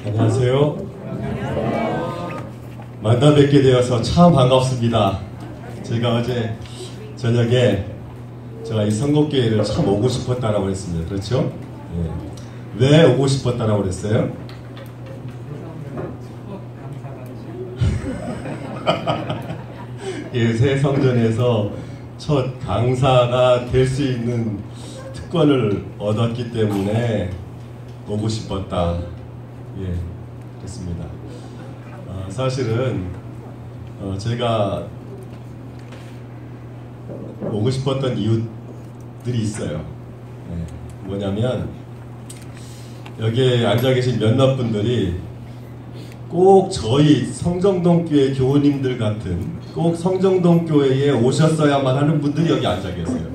안녕하세요. 만나 뵙게 되어서 참 반갑습니다. 제가 어제 저녁에 제가 이 선곡교회를 참 오고 싶었다라고 했습니다. 그렇죠? 예. 왜 오고 싶었다라고 그랬어요? 예, 새 성전에서 첫 강사가 될 수 있는 특권을 얻었기 때문에 오고 싶었다. 예, 그렇습니다. 사실은 제가 오고 싶었던 이유들이 있어요. 예, 뭐냐면 여기에 앉아 계신 몇몇 분들이 꼭 저희 성정동 교회 교우님들 같은 꼭 성정동 교회에 오셨어야만 하는 분들이 여기 앉아 계세요.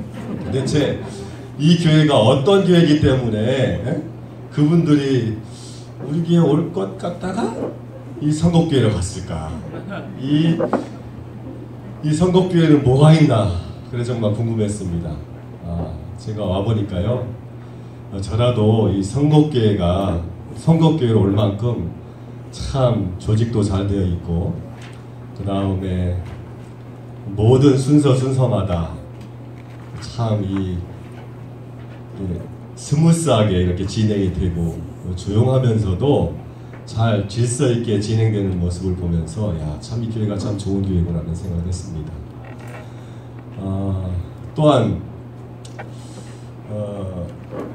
도대체 이 교회가 어떤 교회이기 때문에 그분들이 우리 교회에 올 것 같다가 이 선곡교회로 갔을까? 이 선곡교회는 뭐가 있나? 그래 정말 궁금했습니다. 제가 와보니까요, 저라도 이 선곡교회로 올 만큼 참 조직도 잘 되어 있고, 그 다음에 모든 순서마다 참 스무스하게 이렇게 진행이 되고 조용하면서도 잘 질서 있게 진행되는 모습을 보면서 야, 참 이 교회가 참 좋은 교회구나라는 생각을 했습니다. 또한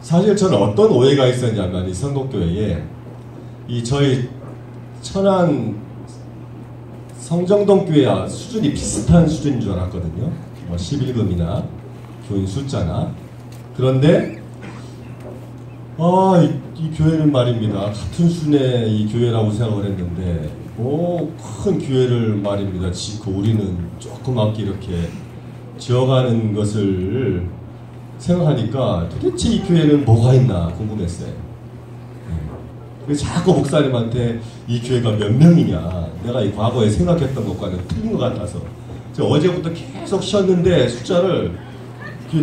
사실 저는 어떤 오해가 있었냐면 이 선곡교회에 이 저희 천안 성정동 교회와 수준이 비슷한 수준인 줄 알았거든요. 11금이나 교인 숫자나. 그런데 이 교회는 말입니다. 같은 수준의 이 교회라고 생각을 했는데 큰 교회를 말입니다. 짓고 우리는 조그맣게 이렇게 지어가는 것을 생각하니까 도대체 이 교회는 뭐가 있나 궁금했어요. 그래서 자꾸 목사님한테 이 교회가 몇 명이냐, 내가 이 과거에 생각했던 것과는 틀린 것 같아서 제가 어제부터 계속 쉬었는데 숫자를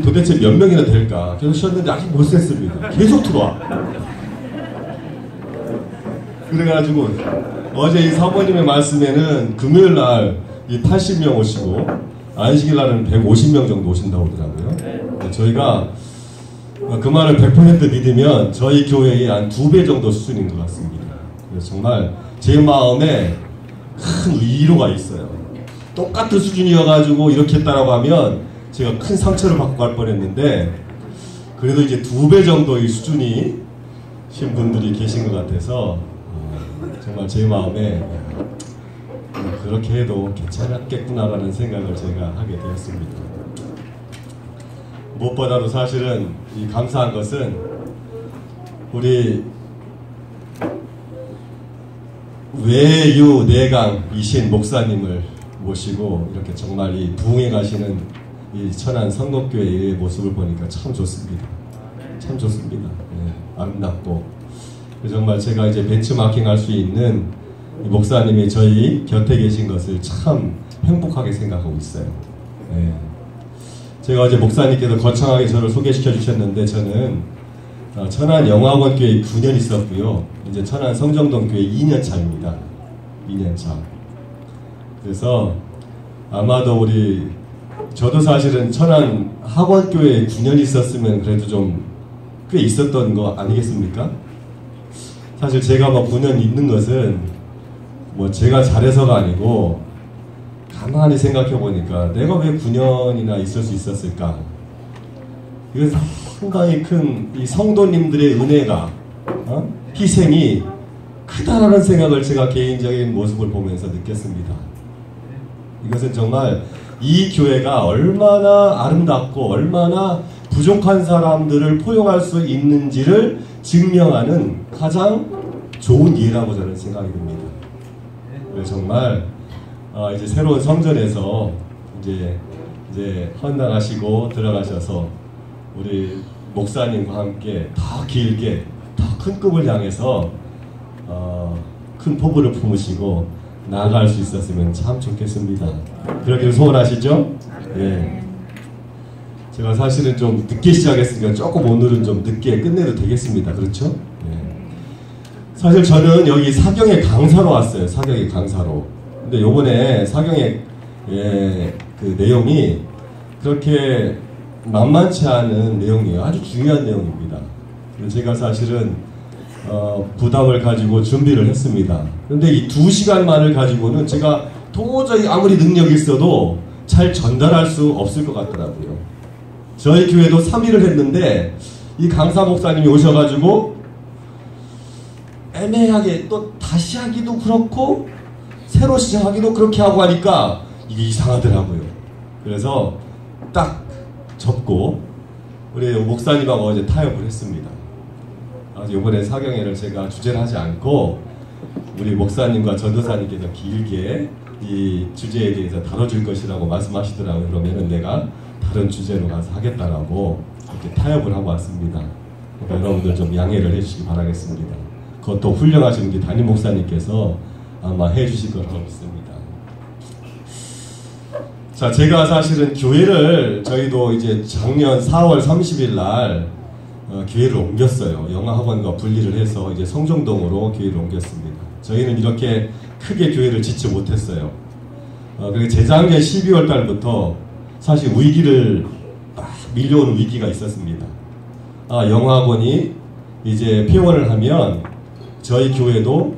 도대체 몇 명이나 될까 계속 쉬었는데 아직 못 셌습니다. 계속 들어와. 그래가지고 어제 이 사모님의 말씀에는 금요일날 이 80명 오시고 안식일날은 150명 정도 오신다고 하더라고요. 저희가 그 말을 100% 믿으면 저희 교회의 한 2배 정도 수준인 것 같습니다. 그래서 정말 제 마음에 큰 위로가 있어요. 똑같은 수준이어가지고 이렇게 했다라고 하면 제가 큰 상처를 받고 갈 뻔했는데 그래도 이제 2배 정도의 수준이 신 분들이 계신 것 같아서 정말 제 마음에 그렇게 해도 괜찮았겠구나라는 생각을 제가 하게 되었습니다. 무엇보다도 사실은 이 감사한 것은 우리 외유내강이신 목사님을 모시고 이렇게 정말 이 부흥해 가시는 이 천안 선곡교회의 모습을 보니까 참 좋습니다. 참 좋습니다. 네, 아름답고 정말 제가 이제 벤치마킹 할 수 있는 이 목사님이 저희 곁에 계신 것을 참 행복하게 생각하고 있어요. 네. 제가 어제 목사님께서 거창하게 저를 소개시켜 주셨는데 저는 천안 영화학원 교회 9년 있었고요. 이제 천안 성정동 교회 2년 차입니다. 2년 차. 그래서 아마도 저도 사실은 천안 학원교회에 9년 있었으면 그래도 좀 꽤 있었던 거 아니겠습니까? 사실 제가 9년 있는 것은 제가 잘해서가 아니고 가만히 생각해 보니까 내가 왜 9년이나 있을 수 있었을까? 이건 상당히 큰 이 성도님들의 은혜가 희생이 크다라는 생각을 제가 개인적인 모습을 보면서 느꼈습니다. 이것은 정말 이 교회가 얼마나 아름답고 얼마나 부족한 사람들을 포용할 수 있는지를 증명하는 가장 좋은 예라고 저는 생각이 듭니다. 정말 이제 새로운 성전에서 이제 헌당하시고 들어가셔서 우리 목사님과 함께 더 길게 더 큰 꿈을 향해서 큰 포부를 품으시고 나아갈 수 있었으면 참 좋겠습니다. 그러기를 소원하시죠? 예. 제가 사실은 좀 늦게 시작했으니까 조금 오늘은 좀 늦게 끝내도 되겠습니다. 그렇죠? 예. 사실 저는 여기 사경의 강사로 왔어요. 사경의 강사로. 근데 요번에 사경의 그 내용이 그렇게 만만치 않은 내용이에요. 아주 중요한 내용입니다. 제가 사실은 부담을 가지고 준비를 했습니다. 그런데 이 2시간만을 가지고는 제가 도저히 아무리 능력이 있어도 잘 전달할 수 없을 것 같더라고요. 저희 교회도 3일을 했는데 이 강사 목사님이 오셔가지고 애매하게 또 다시 하기도 그렇고 새로 시작하기도 그렇게 하고 하니까 이게 이상하더라고요. 그래서 딱 접고 우리 목사님하고 어제 타협을 했습니다. 이번에 사경회를 제가 주제를 하지 않고 우리 목사님과 전도사님께서 길게 이 주제에 대해서 다뤄줄 것이라고 말씀하시더라고요. 그러면은 내가 다른 주제로 가서 하겠다라고 이렇게 타협을 하고 왔습니다. 그러니까 여러분들 좀 양해를 해주시기 바라겠습니다. 그것도 훌륭하신 우리 담임 목사님께서 아마 해주실 거라고 믿습니다. 자, 제가 사실은 교회를 저희도 이제 작년 4월 30일 날 교회를 옮겼어요. 영어학원과 분리를 해서 이제 성정동으로 교회를 옮겼습니다. 저희는 이렇게 크게 교회를 짓지 못했어요. 그리고 재작년 12월 달부터 사실 위기를 막 밀려오는 위기가 있었습니다. 영어학원이 이제 폐원을 하면 저희 교회도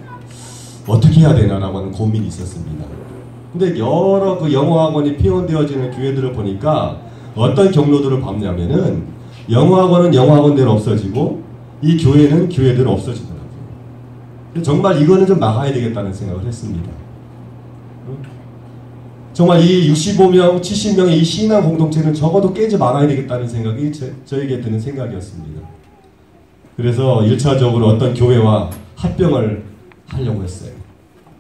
어떻게 해야 되나라고 하는 고민이 있었습니다. 근데 여러 그 영어학원이 폐원되어지는 교회들을 보니까 어떤 경로들을 밟냐면은 영어학원은 영어학원대로 없어지고 이 교회는 교회대로 없어지더라고요. 정말 이거는 좀 막아야 되겠다는 생각을 했습니다. 정말 이 65명, 70명의 이 신앙 공동체는 적어도 깨지 말아야 되겠다는 생각이 저에게 드는 생각이었습니다. 그래서 1차적으로 어떤 교회와 합병을 하려고 했어요.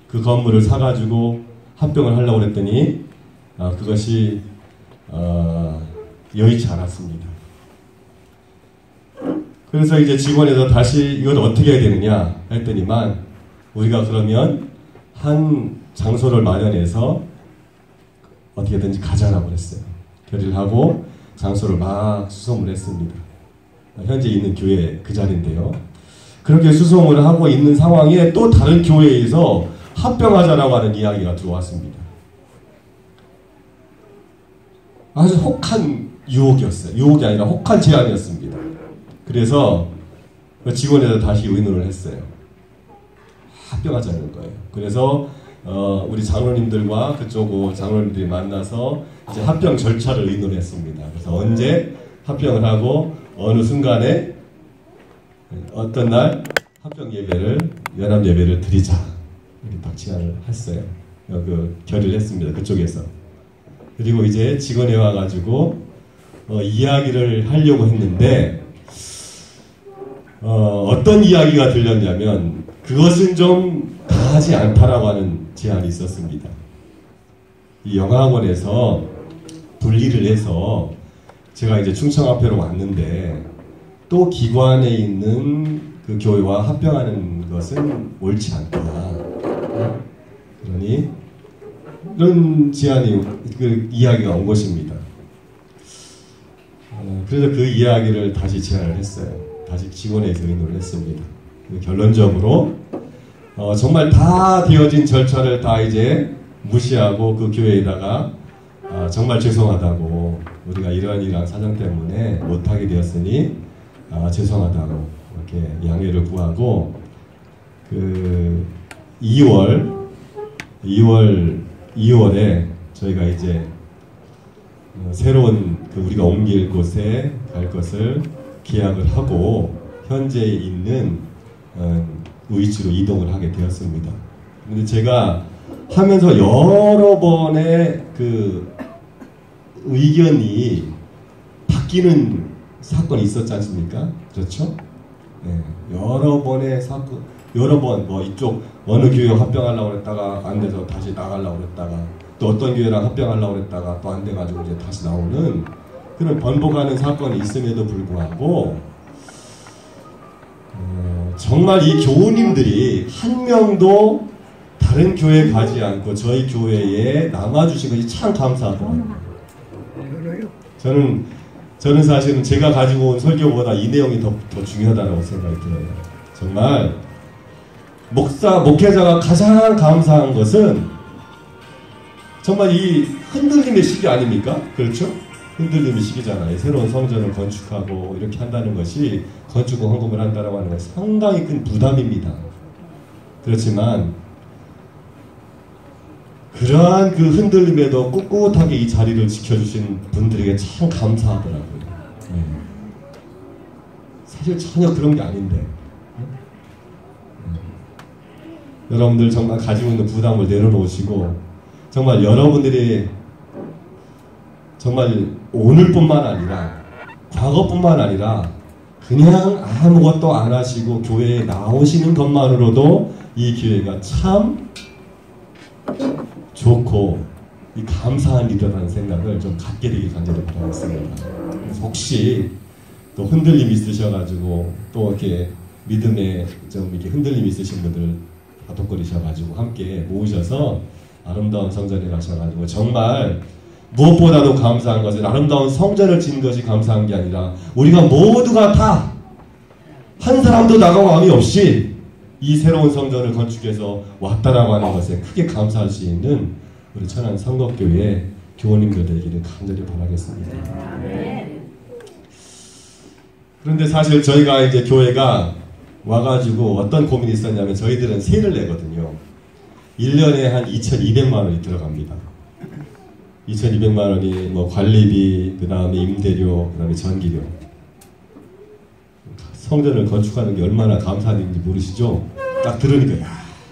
그 건물을 사가지고 합병을 하려고 했더니 그것이 여의치 않았습니다. 그래서 이제 직원에서 다시 이걸 어떻게 해야 되느냐 했더니만 우리가 그러면 한 장소를 마련해서 어떻게든지 가자라고 했어요. 결의를 하고 장소를 막 수송을 했습니다. 현재 있는 교회 그 자리인데요. 그렇게 수송을 하고 있는 상황에 또 다른 교회에서 합병하자라고 하는 이야기가 들어왔습니다. 아주 혹한 유혹이었어요. 유혹이 아니라 혹한 제안이었습니다. 그래서 직원에서 다시 의논을 했어요. 합병하자는 거예요. 그래서 우리 장로님들과 그쪽 장로님들이 만나서 이제 합병 절차를 의논했습니다. 그래서 언제 합병을 하고 어느 순간에 어떤 날 합병 예배를 연합 예배를 드리자 이렇게 딱 제안을 했어요. 그 결의를 했습니다. 그쪽에서. 그리고 이제 직원에 와가지고 이야기를 하려고 했는데 어떤 이야기가 들렸냐면 그것은 좀 다하지 않다라고 하는 제안이 있었습니다. 이 영어학원에서 분리를 해서 제가 이제 충청합회로 왔는데 또 기관에 있는 그 교회와 합병하는 것은 옳지 않다. 그러니 이런 제안이 그 이야기가 온 것입니다. 그래서 그 이야기를 다시 제안을 했어요. 다시 직원에서 의논을 했습니다. 결론적으로 정말 다 되어진 절차를 다 이제 무시하고 그 교회에다가 정말 죄송하다고 우리가 이러한 사정 때문에 못하게 되었으니 죄송하다고 이렇게 양해를 구하고 그 2월에 저희가 이제 새로운 그 우리가 옮길 곳에 갈 것을 계약을 하고 현재 있는 위치로 이동을 하게 되었습니다. 근데 제가 하면서 여러 번의 그 의견이 바뀌는 사건이 있었지 않습니까? 그렇죠? 네, 여러 번의 사건, 여러 번 뭐 이쪽 어느 교회와 합병하려고 했다가 안 돼서 다시 나가려고 했다가 또 어떤 교회랑 합병하려고 했다가 또 안 돼가지고 이제 다시 나오는 그런 번복하는 사건이 있음에도 불구하고 정말 이 교우님들이 한 명도 다른 교회에 가지 않고 저희 교회에 남아주신 것이 참 감사하더라고요. 저는 사실은 제가 가지고 온 설교보다 이 내용이 더 중요하다고 생각이 들어요. 정말 목회자가 가장 감사한 것은 정말 이 흔들림의 시기 아닙니까? 그렇죠? 흔들림의 시기잖아요. 새로운 성전을 건축하고 이렇게 한다는 것이 건축 헌금을 한다고 하는 것은 상당히 큰 부담입니다. 그렇지만 그러한 그 흔들림에도 꿋꿋하게 이 자리를 지켜주신 분들에게 참 감사하더라고요. 네. 사실 전혀 그런 게 아닌데 여러분들 정말 가지고 있는 부담을 내려놓으시고 정말 여러분들이 정말 오늘뿐만 아니라 과거뿐만 아니라 그냥 아무것도 안 하시고 교회에 나오시는 것만으로도 이 교회가 참 좋고 이 감사한 일이라는 생각을 좀 갖게 되길 간절히 바라겠습니다. 혹시 또 흔들림이 있으셔가지고 또 이렇게 믿음에 좀 이렇게 흔들림이 있으신 분들 다독거리셔가지고 함께 모으셔서 아름다운 성전에 가셔가지고 정말 무엇보다도 감사한 것은 아름다운 성전을 짓는 것이 감사한 게 아니라 우리가 모두가 다 한 사람도 나가고 마음이 없이 이 새로운 성전을 건축해서 왔다라고 하는 것에 크게 감사할 수 있는 우리 천안 성덕교회 교우님들 되기를 간절히 바라겠습니다. 그런데 사실 저희가 이제 교회가 와가지고 어떤 고민이 있었냐면 저희들은 세를 내거든요. 1년에 한 2,200만 원이 들어갑니다. 2,200만 원이 뭐 관리비, 그 다음에 임대료, 그 다음에 전기료. 성전을 건축하는 게 얼마나 감사한 일인지 모르시죠? 딱 들으니까 야,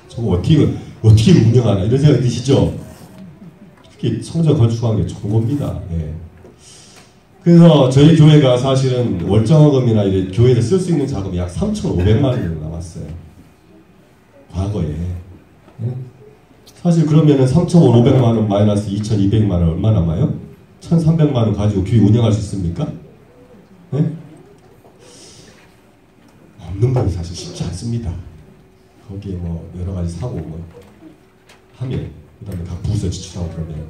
저거 어떻게 운영하나 이런 생각이 드시죠? 특히 성전 건축하는 게 좋은 겁니다. 예. 그래서 저희 교회가 사실은 월정화금이나 이제 교회에서 쓸 수 있는 자금이 약 3,500만 원 정도 남았어요. 과거에. 예? 사실 그러면은 3,500만 원 마이너스 2,200만 원 얼마 남아요? 1,300만 원 가지고 교회 운영할 수 있습니까? 예? 없는 건 사실 쉽지 않습니다. 거기에 뭐 여러 가지 사고 뭐 하면 그 다음에 각 부서 지출하고 그러면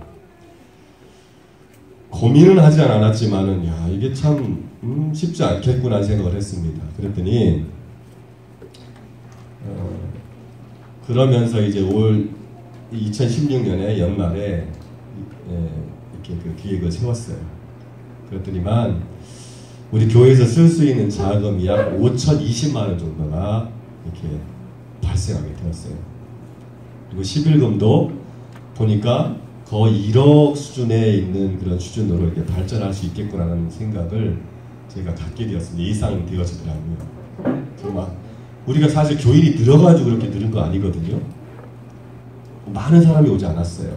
고민은 하지 않았지만은 야 이게 참 쉽지 않겠구나 생각을 했습니다. 그랬더니 그러면서 이제 올 2016년에 연말에 이렇게 그 기획을 세웠어요. 그랬더니만 우리 교회에서 쓸 수 있는 자금이 약 5,020만 원 정도가 이렇게 발생하게 되었어요. 그리고 11금도 보니까 거의 1억 수준에 있는 그런 수준으로 이렇게 발전할 수 있겠구나라는 생각을 제가 갖게 되었습니다. 예상이 되어지더라고요. 정말 우리가 사실 교인이 늘어가지고 그렇게 늘은 거 아니거든요. 많은 사람이 오지 않았어요.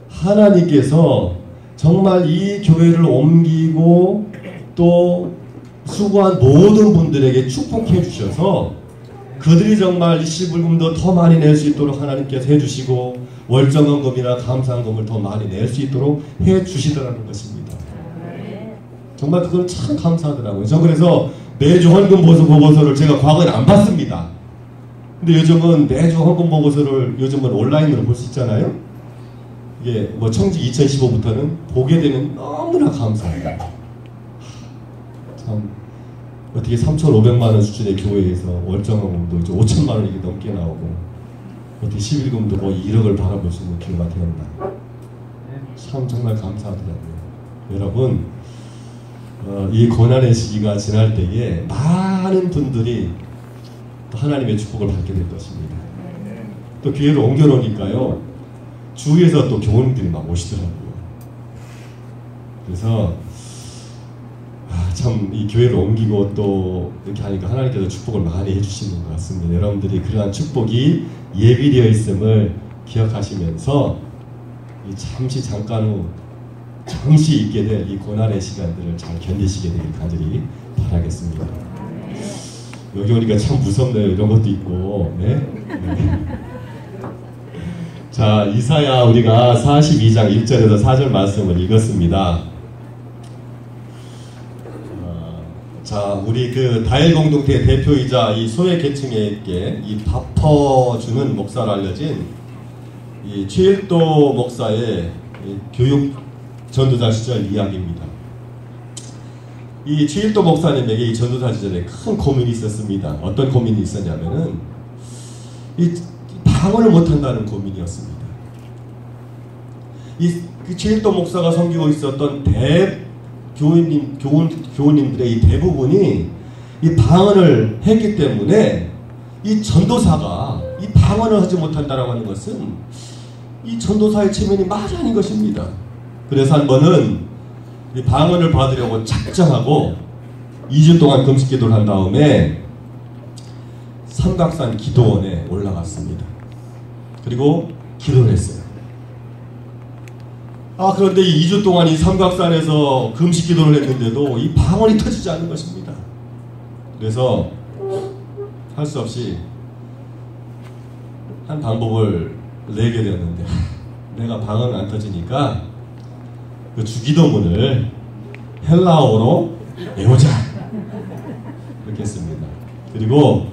하나님께서 정말 이 교회를 옮기고 또 수고한 모든 분들에게 축복해 주셔서 그들이 정말 시불금도 더 많이 낼 수 있도록 하나님께서 해주시고 월정헌금이나 감사헌금을 더 많이 낼 수 있도록 해주시더라는 것입니다. 정말 그건 참 감사하더라고요. 저 그래서 매주 헌금 보고서를 제가 과거에는 안 봤습니다. 근데 요즘은 매주 헌금 보고서를 요즘은 온라인으로 볼 수 있잖아요. 이게 뭐 청직 2015부터는 보게 되면 너무나 감사해요. 참 어떻게 3,500만 원 수준의 교회에서 월정헌금도 이제 5,000만 원이 넘게 나오고 어떻게 11금도 거의 1억을 바라볼 수 있는 기회가 되었나. 참 정말 감사하더라고요. 여러분 이 고난의 시기가 지날 때에 많은 분들이 또 하나님의 축복을 받게 될 것입니다. 또 교회를 옮겨놓으니까요 주위에서 또 교우님들이 막 오시더라고요. 그래서 참 이 교회를 옮기고 또 이렇게 하니까 하나님께서 축복을 많이 해주시는 것 같습니다. 여러분들이 그러한 축복이 예비되어 있음을 기억하시면서 이 잠깐 후 잠시 있게 될 이 고난의 시간들을 잘 견디시게 되길 간절히 바라겠습니다. 여기 오니까 참 무섭네요. 이런 것도 있고. 네? 네. 자, 이사야 우리가 42장 1절에서 4절 말씀을 읽었습니다. 자, 우리 그 다일 공동체 대표이자 이 소외 계층에게 이 밥퍼주는 목사로 알려진 이 최일도 목사의 이 교육 전도자 시절 이야기입니다. 이 최일도 목사님에게 이 전도사 시절에 큰 고민이 있었습니다. 어떤 고민이 있었냐면은 이 방언을 못한다는 고민이었습니다. 이 최일도 목사가 섬기고 있었던 교우님들의 이 대부분이 이 방언을 했기 때문에 이 전도사가 이 방언을 하지 못한다라고 하는 것은 이 전도사의 체면이 말이 아닌 것입니다. 그래서 한 번은 이 방언을 받으려고 작정하고 2주 동안 금식 기도를 한 다음에 삼각산 기도원에 올라갔습니다. 그리고 기도를 했어요. 그런데 이 2주 동안 이 삼각산에서 금식 기도를 했는데도 이 방언이 터지지 않는 것입니다. 그래서 할 수 없이 한 방법을 내게 되었는데 내가 방언 안 터지니까 그 주기도문을 헬라어로 외우자 그렇게 했습니다. 그리고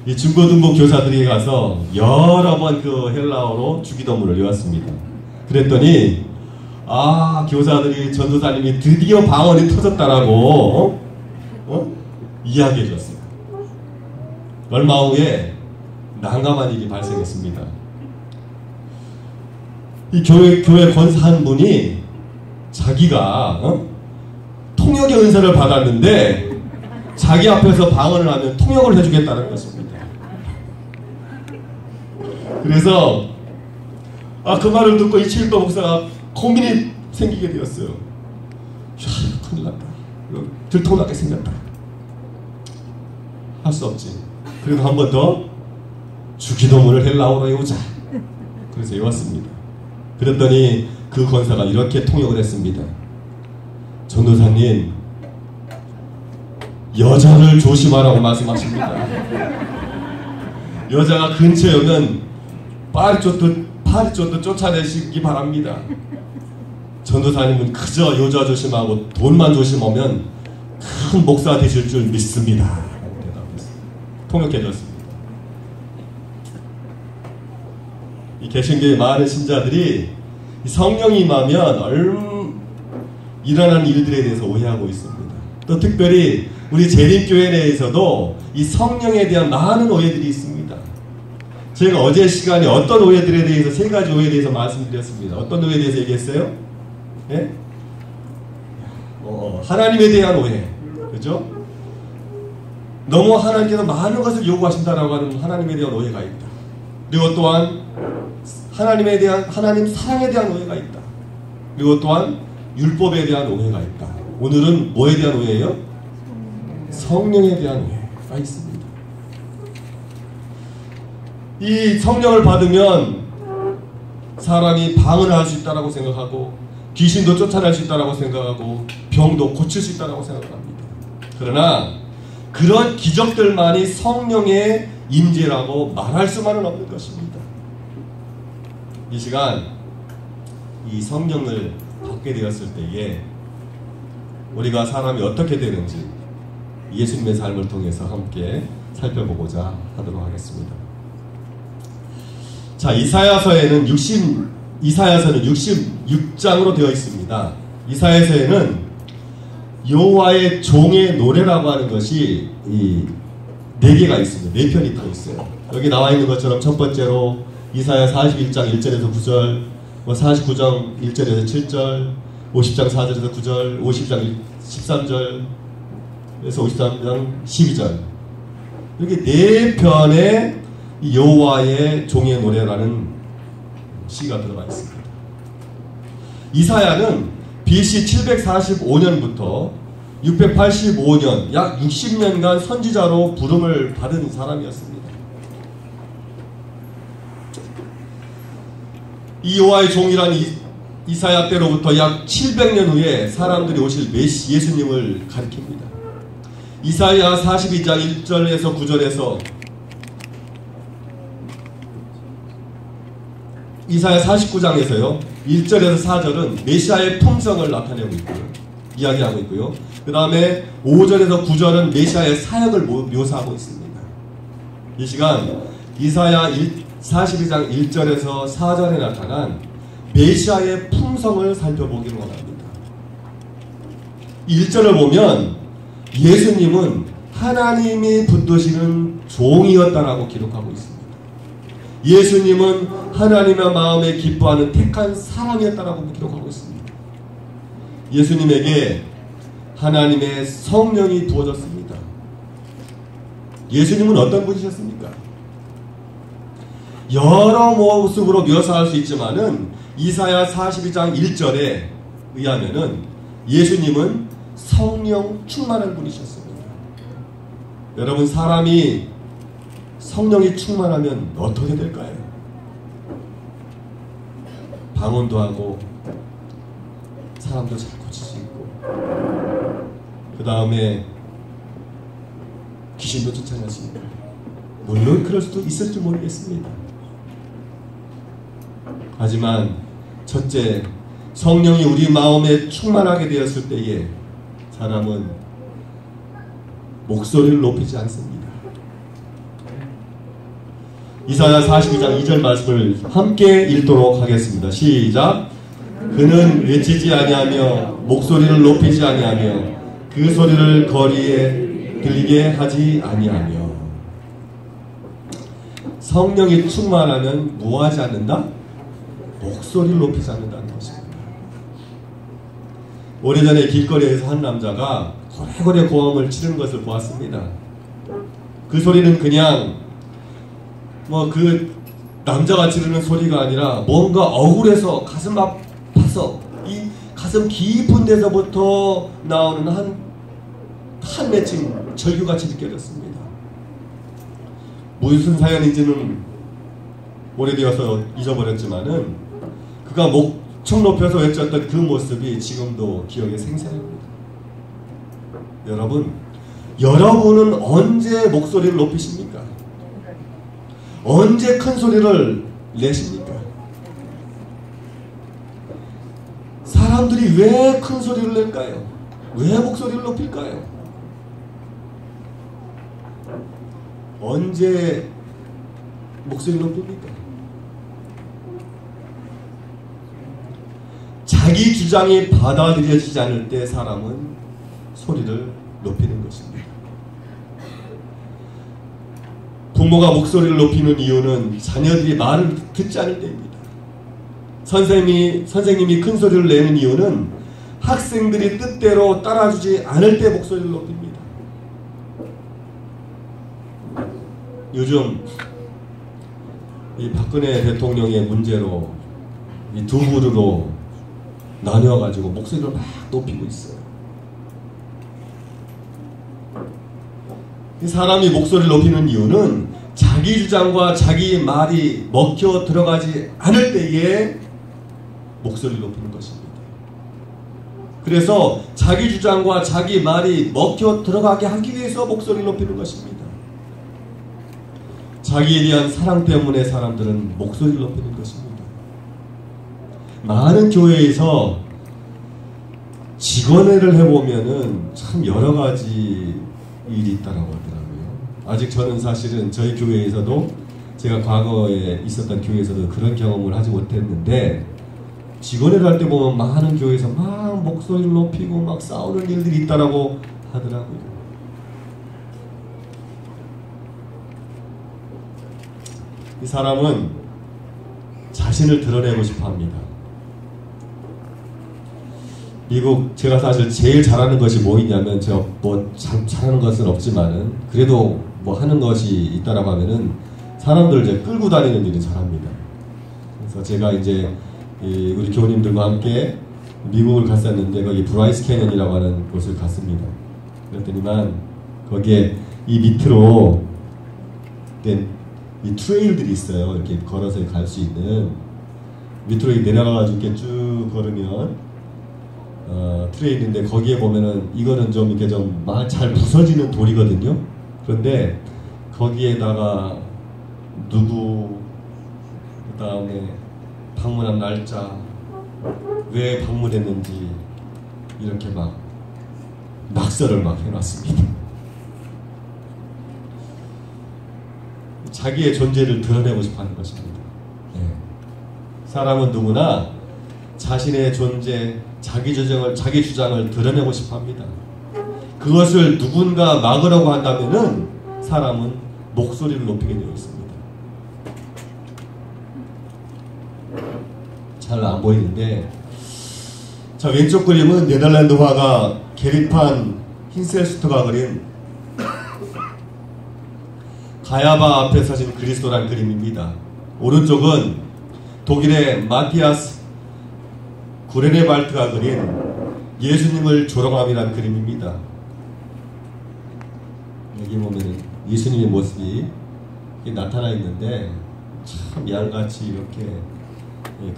이 중고등부 교사들이 가서 여러 번 그 헬라어로 주기도문을 외웠습니다. 그랬더니 교사들이 전도사님이 드디어 방언이 터졌다라고 이야기해 줬어요. 얼마 후에 난감한 일이 발생했습니다. 이 교회 권사 한 분이 자기가 통역의 은사를 받았는데 자기 앞에서 방언을 하면 통역을 해주겠다는 것입니다. 그래서 그 말을 듣고 이 최일도 목사가 고민이 생기게 되었어요. 큰일 났다. 들통나게 생겼다. 할 수 없지. 그래도 한 번 더 주기도문을 헬라어로 외우자. 그래서 외웠습니다. 그랬더니 그 권사가 이렇게 통역을 했습니다. 전도사님, 여자를 조심하라고 말씀하십니다. 여자가 근처에 오면 파리쫓듯 쫓아내시기 바랍니다. 전도사님은 그저 여자 조심하고 돈만 조심하면 큰 목사 되실 줄 믿습니다. 라고 대답했어요. 통역해줬습니다. 이 개신교의 많은 신자들이 성령이 임하면 일어나는 일들에 대해서 오해하고 있습니다. 또 특별히 우리 재림교회 내에서도 이 성령에 대한 많은 오해들이 있습니다. 제가 어제 시간에 어떤 오해들에 대해서 3가지 오해에 대해서 말씀드렸습니다. 어떤 오해에 대해서 얘기했어요? 네? 하나님에 대한 오해. 그죠? 너무 하나님께서 많은 것을 요구하신다라고 하는 하나님에 대한 오해가 있다. 그리고 또한 하나님 사랑에 대한 오해가 있다. 그리고 또한 율법에 대한 오해가 있다. 오늘은 뭐에 대한 오해예요? 성령에 대한 오해가 있습니다. 이 성령을 받으면 사람이 방언을 할 수 있다라고 생각하고 귀신도 쫓아낼 수 있다라고 생각하고 병도 고칠 수 있다라고 생각합니다. 그러나 그런 기적들만이 성령의 임재라고 말할 수만은 없는 것입니다. 이 시간 이 성령을 받게 되었을 때에 우리가 사람이 어떻게 되는지 예수님의 삶을 통해서 함께 살펴보고자 하도록 하겠습니다. 자, 이사야서는 66장으로 되어 있습니다. 이사야서에는 여호와의 종의 노래라고 하는 것이 4개가 있습니다. 4편이 더 있어요. 여기 나와 있는 것처럼 첫 번째로 이사야 41장 1절에서 9절, 49장 1절에서 7절, 50장 4절에서 9절, 50장 13절에서 53장 12절. 이렇게 4편의 여호와의 종의 노래라는 시가 들어가 있습니다. 이사야는 BC 745년부터 685년 약 60년간 선지자로 부름을 받은 사람이었습니다. 이 여호와의 종이란 이사야 때로부터 약 700년 후에 사람들이 오실 예수님을 가리킵니다. 이사야 42장 1절에서 9절에서 이사야 49장에서요 1절에서 4절은 메시아의 품성을 나타내고 있고요, 이야기하고 있고요. 그 다음에 5절에서 9절은 메시아의 사역을 묘사하고 있습니다. 이 시간 이사야 42장 1절에서 4절에 나타난 메시아의 품성을 살펴보기를 원합니다. 1절을 보면 예수님은 하나님이 붙드시는 종이었다라고 기록하고 있습니다. 예수님은 하나님의 마음에 기뻐하는 택한 사람이었다라고 기록하고 있습니다. 예수님에게 하나님의 성령이 부어졌습니다. 예수님은 어떤 분이셨습니까? 여러 모습으로 묘사할 수 있지만은 이사야 42장 1절에 의하면은 예수님은 성령 충만한 분이셨습니다. 여러분, 사람이 성령이 충만하면 어떻게 될까요? 방언도 하고 사람도 잘 고칠 수 있고 그 다음에 귀신도 쫓아낼 수 있고, 물론 그럴 수도 있을지 모르겠습니다. 하지만 첫째, 성령이 우리 마음에 충만하게 되었을 때에 사람은 목소리를 높이지 않습니다. 이사야 42장 2절 말씀을 함께 읽도록 하겠습니다. 시작. 그는 외치지 아니하며 목소리를 높이지 아니하며 그 소리를 거리에 들리게 하지 아니하며. 성령이 충만하면 뭐하지 않는다? 목소리를 높이지 않는다는 것입니다. 오래전에 길거리에서 한 남자가 고래고래 고함을 치르는 것을 보았습니다. 그 소리는 그냥 그 남자가 지르는 소리가 아니라 뭔가 억울해서 가슴 아파서 이 가슴 깊은 데서부터 나오는 한 맺힌 절규같이 느껴졌습니다. 무슨 사연인지는 오래되어서 잊어버렸지만은 그가 목청 높여서 외쳤던 그 모습이 지금도 기억에 생생합니다. 여러분은 언제 목소리를 높이십니까? 언제 큰 소리를 내십니까? 사람들이 왜 큰 소리를 낼까요? 왜 목소리를 높일까요? 언제 목소리를 높입니까? 자기 주장이 받아들여지지 않을 때 사람은 소리를 높이는 것입니다. 부모가 목소리를 높이는 이유는 자녀들이 말을 듣지 않을 때입니다. 선생님이 큰 소리를 내는 이유는 학생들이 뜻대로 따라주지 않을 때 목소리를 높입니다. 요즘 이 박근혜 대통령의 문제로 이 두 부류로 나뉘어가지고 목소리를 막 높이고 있어요. 이 사람이 목소리를 높이는 이유는 자기 주장과 자기 말이 먹혀 들어가지 않을 때에 목소리를 높이는 것입니다. 그래서 자기 주장과 자기 말이 먹혀 들어가게 하기 위해서 목소리를 높이는 것입니다. 자기에 대한 사랑 때문에 사람들은 목소리를 높이는 것입니다. 많은 교회에서 직원회를 해보면은 참 여러 가지 일이 있다고 하더라고요. 아직 저는 사실은 저희 교회에서도 제가 과거에 있었던 교회에서도 그런 경험을 하지 못했는데, 직원회를 할 때 보면 많은 교회에서 막 목소리를 높이고 막 싸우는 일들이 있다라고 하더라고요. 이 사람은 자신을 드러내고 싶어 합니다. 미국, 제가 사실 제일 잘하는 것이 뭐 있냐면, 제가 잘하는 것은 없지만은 그래도 하는 것이 있다라고 하면은 사람들을 이제 끌고 다니는 일을 잘합니다. 그래서 제가 이제 우리 교우님들과 함께 미국을 갔었는데, 거기 브라이스 캐년이라고 하는 곳을 갔습니다. 그랬더니만 거기에 이 밑으로 이 트레일들이 있어요. 이렇게 걸어서 갈 수 있는, 밑으로 내려가가지고 이렇게 쭉 걸으면 트레일인데, 거기에 보면은 이거는 좀 이렇게 좀 잘 부서지는 돌이거든요. 그런데 거기에다가 누구, 그 다음에 방문한 날짜, 왜 방문했는지 이렇게 막 낙서를 막 해놨습니다. 자기의 존재를 드러내고 싶어 하는 것입니다. 네. 사람은 누구나 자신의 존재, 자기 주장을 드러내고 싶어 합니다. 그것을 누군가 막으려고 한다면은 사람은 목소리를 높이게 되어 있습니다. 잘 안 보이는데, 자, 왼쪽 그림은 네덜란드 화가 게리판 힌셀스트가 그린 가야바 앞에 서신 그리스도란 그림입니다. 오른쪽은 독일의 마티아스 구레네발트가 그린 예수님을 조롱함이란 그림입니다. 여기 보면 예수님의 모습이 나타나 있는데 참 양같이 이렇게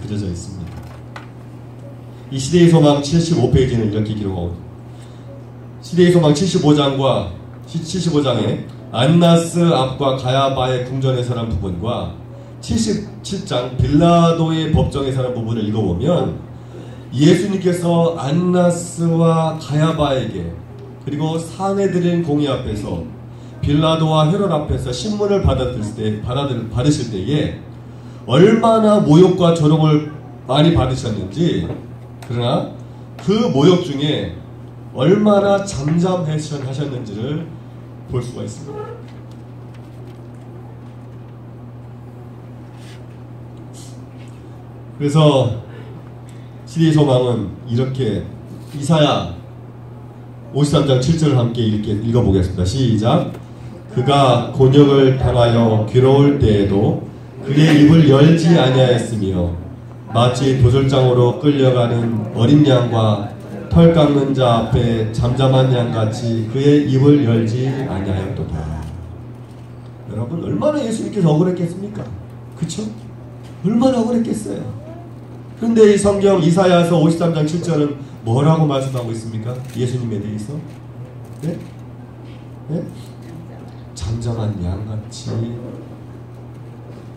그려져 있습니다. 이 시대의 소망 75페이지는 이렇게 기록하고, 시대의 소망 75장에 안나스 앞과 가야바의 궁전에 서란 부분과 77장 빌라도의 법정에 서란 부분을 읽어보면 예수님께서 안나스와 가야바에게 그리고 사내들인 공의 앞에서 빌라도와 헤롯 앞에서 신문을 받으실 때에 얼마나 모욕과 조롱을 많이 받으셨는지, 그러나 그 모욕 중에 얼마나 잠잠하셨는지를 볼 수가 있습니다. 그래서 시대의 소망은 이렇게 이사야 53장 7절을 함께 읽어보겠습니다. 시작. 그가 곤욕을 당하여 괴로울 때에도 그의 입을 열지 아니하였으며 마치 도술장으로 끌려가는 어린 양과 털 깎는 자 앞에 잠잠한 양같이 그의 입을 열지 아니하였도다. 여러분, 얼마나 예수님께서 억울했겠습니까? 그쵸? 얼마나 억울했겠어요. 그런데 이 성경 이사야서 53장 7절은 뭐라고 말씀하고 있습니까? 예수님에 대해서? 네? 네? 잠잠한 양같이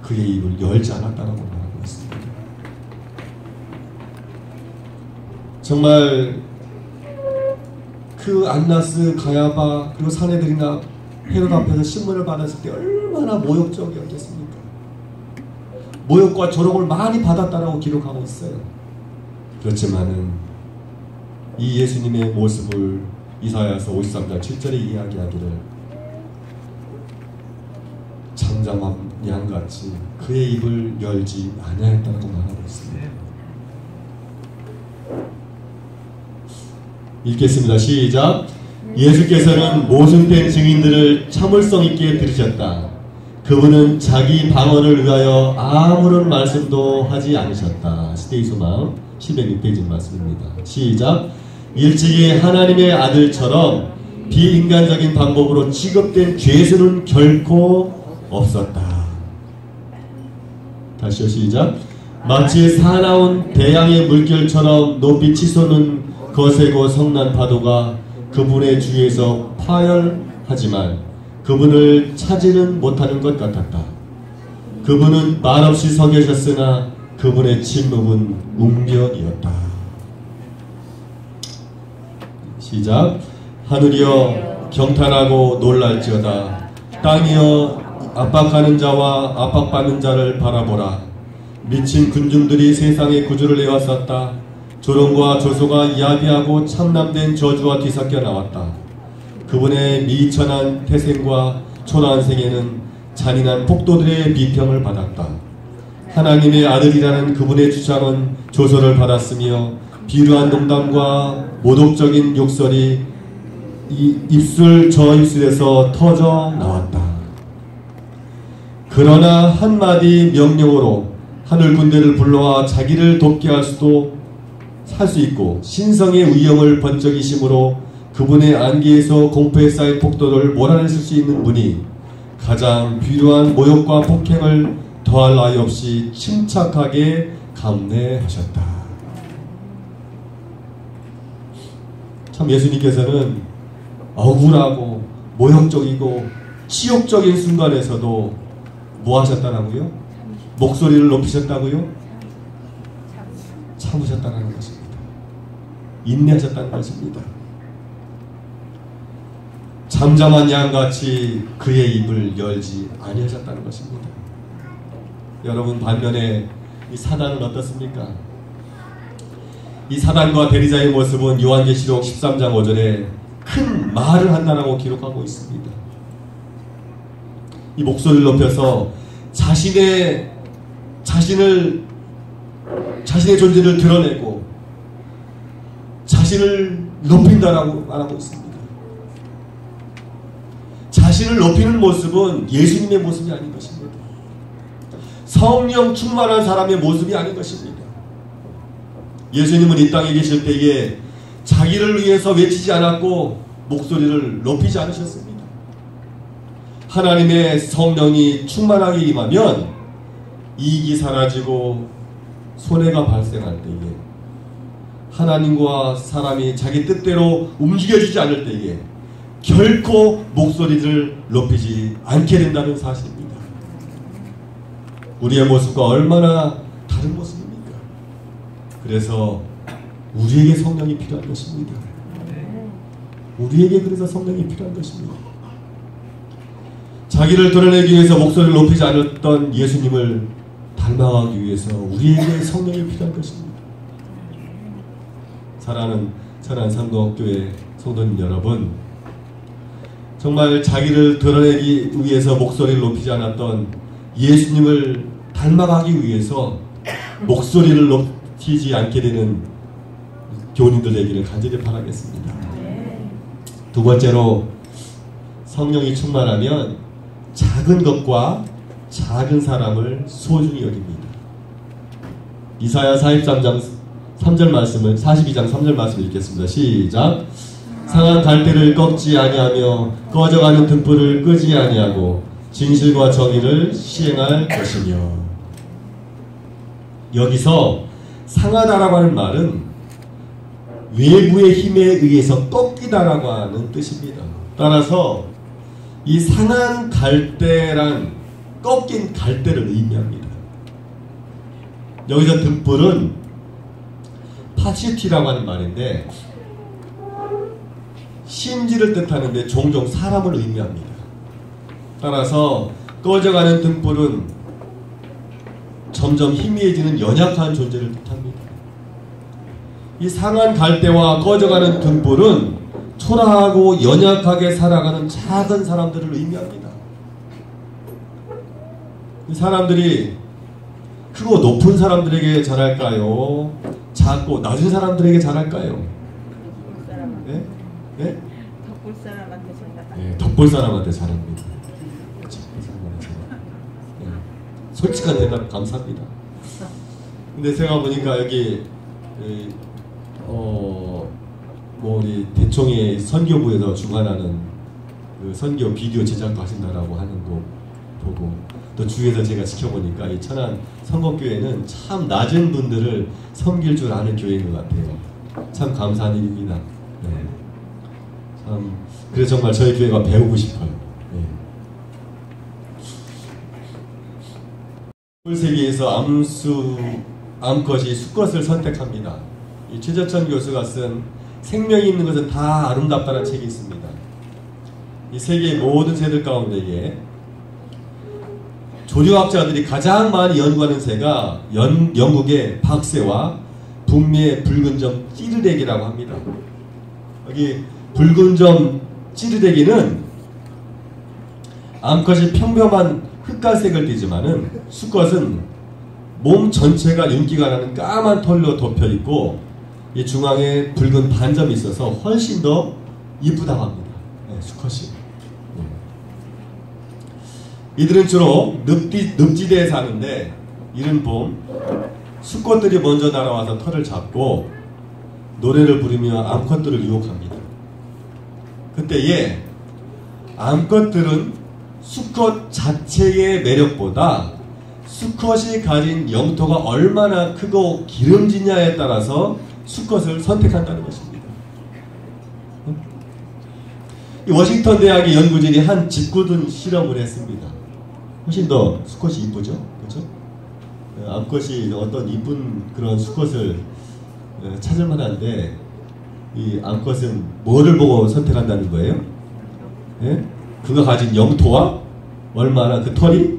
그의 입을 열지 않았다라고 말하고 있습니다. 정말 그 안나스, 가야바 그리고 사내들이나 헤롯 앞에서 신문을 받았을 때 얼마나 모욕적이었겠습니까? 모욕과 조롱을 많이 받았다라고 기록하고 있어요. 그렇지만은 이 예수님의 모습을 이사야서 53장 7절에 이야기하기를 잠잠한 양같이 그의 입을 열지 아니하였다고 말하고 있습니다. 읽겠습니다. 시작. 예수께서는 모순된 증인들을 참을성 있게 들으셨다. 그분은 자기 방어를 위하여 아무런 말씀도 하지 않으셨다. 시대의 소망 706페이지 말씀입니다. 시작. 일찍이 하나님의 아들처럼 비인간적인 방법으로 취급된 죄수는 결코 없었다. 다시요. 시작. 마치 사나운 대양의 물결처럼 높이 치솟는 거세고 성난 파도가 그분의 주위에서 파열하지만 그분을 차지는 못하는 것 같았다. 그분은 말없이 서 계셨으나 그분의 침묵은 웅변이었다. 시작. 하늘이여 경탄하고 놀랄지어다. 땅이여 압박하는 자와 압박받는 자를 바라보라. 미친 군중들이 세상의 구주를 내왔었다. 조롱과 조소가 야비하고 참남된 저주와 뒤섞여 나왔다. 그분의 미천한 태생과 초라한 생애는 잔인한 폭도들의 비평을 받았다. 하나님의 아들이라는 그분의 주장은 조소를 받았으며 비루한 농담과 모독적인 욕설이 저 입술에서 터져 나왔다. 그러나 한마디 명령으로 하늘 군대를 불러와 자기를 돕게 할 수 있고 신성의 위엄을 번쩍이심으로 그분의 안개에서 공포에 쌓인 폭도를 몰아냈을 수 있는 분이 가장 비루한 모욕과 폭행을 더할 나위 없이 침착하게 감내하셨다. 참 예수님께서는 억울하고 모욕적이고 치욕적인 순간에서도 뭐 하셨다라고요? 목소리를 높이셨다고요? 참으셨다는 것입니다. 인내하셨다는 것입니다. 잠잠한 양같이 그의 입을 열지 아니하셨다는 것입니다. 여러분, 반면에 이 사단은 어떻습니까? 이 사단과 대리자의 모습은 요한계시록 13장 5절에 큰 말을 한다라고 기록하고 있습니다. 이 목소리를 높여서 자신의 존재를 드러내고 자신을 높인다라고 말하고 있습니다. 자신을 높이는 모습은 예수님의 모습이 아닌 것입니다. 성령 충만한 사람의 모습이 아닌 것입니다. 예수님은 이 땅에 계실 때에 자기를 위해서 외치지 않았고 목소리를 높이지 않으셨습니다. 하나님의 성령이 충만하게 임하면 이익이 사라지고 손해가 발생할 때에, 하나님과 사람이 자기 뜻대로 움직여지지 않을 때에 결코 목소리를 높이지 않게 된다는 사실입니다. 우리의 모습과 얼마나 다른 모습입니까? 그래서 우리에게 성령이 필요한 것입니다. 우리에게 그래서 성령이 필요한 것입니다. 자기를 드러내기 위해서 목소리를 높이지 않았던 예수님을 닮아가기 위해서 우리에게 성령이 필요한 것입니다. 사랑하는 천안 삼도교회 성도님 여러분, 정말 자기를 드러내기 위해서 목소리를 높이지 않았던 예수님을 닮아가기 위해서 목소리를 높이지 않게 되는 교우님들 되기를 간절히 바라겠습니다. 두 번째로, 성령이 충만하면 작은 것과 작은 사람을 소중히 여깁니다. 이사야 42장 3절 말씀을 42장 3절 말씀을 읽겠습니다. 시작. 상한 갈대를 꺾지 아니하며 꺼져가는 등불을 끄지 아니하고 진실과 정의를 시행할 것이며. 여기서 상하다라고 하는 말은 외부의 힘에 의해서 꺾이다라고 하는 뜻입니다. 따라서 이 상한 갈대란 꺾인 갈대를 의미합니다. 여기서 등불은 파시티라고 하는 말인데 심지를 뜻하는데 종종 사람을 의미합니다. 따라서 꺼져가는 등불은 점점 희미해지는 연약한 존재를 뜻합니다. 이 상한 갈대와 꺼져가는 등불은 초라하고 연약하게 살아가는 작은 사람들을 의미합니다. 이 사람들이 크고 높은 사람들에게 잘할까요? 작고 낮은 사람들에게 잘할까요? 네? 네? 덕볼 사람한테 잘한다. 네, 덕볼 사람한테 잘합니다. 네. 솔직한 대답 감사합니다. 근데 제가 보니까 여기 우리 대총의 선교부에서 주관하는 그 선교 비디오 제작도 하신다라고 하는 거 보고, 또 주위에서 제가 지켜보니까 이 천안 선곡교회는 참 낮은 분들을 섬길 줄 아는 교회인 것 같아요. 참 감사한 일입니다. 네. 참 그래서 정말 저희 교회가 배우고 싶어요. 네. 세계에서 암컷이 수컷을 선택합니다. 이 최저천 교수가 쓴 생명이 있는 것은 다 아름답다는 책이 있습니다. 이 세계의 모든 새들 가운데에 조류학자들이 가장 많이 연구하는 새가 영국의 박새와 북미의 붉은 점 찌르대기라고 합니다. 여기 붉은 점 찌르대기는 암컷이 평범한 흑갈색을 띠지만은 수컷은 몸 전체가 윤기가 나는 까만 털로 덮여있고 이 중앙에 붉은 반점이 있어서 훨씬 더 이쁘다고 합니다. 네, 수컷이. 네. 이들은 주로 늪지대에 사는데 이른 봄 수컷들이 먼저 날아와서 털을 잡고 노래를 부르며 암컷들을 유혹합니다. 그때에 암컷들은 수컷 자체의 매력보다 수컷이 가진 영토가 얼마나 크고 기름지냐에 따라서 수컷을 선택한다는 것입니다. 이 워싱턴 대학의 연구진이 한 짓궂은 실험을 했습니다. 훨씬 더 수컷이 이쁘죠? 그렇죠? 암컷이 어떤 이쁜 그런 수컷을 찾을 만한데 이 암컷은 뭐를 보고 선택한다는 거예요? 예? 그가 가진 영토와 얼마나 그 털이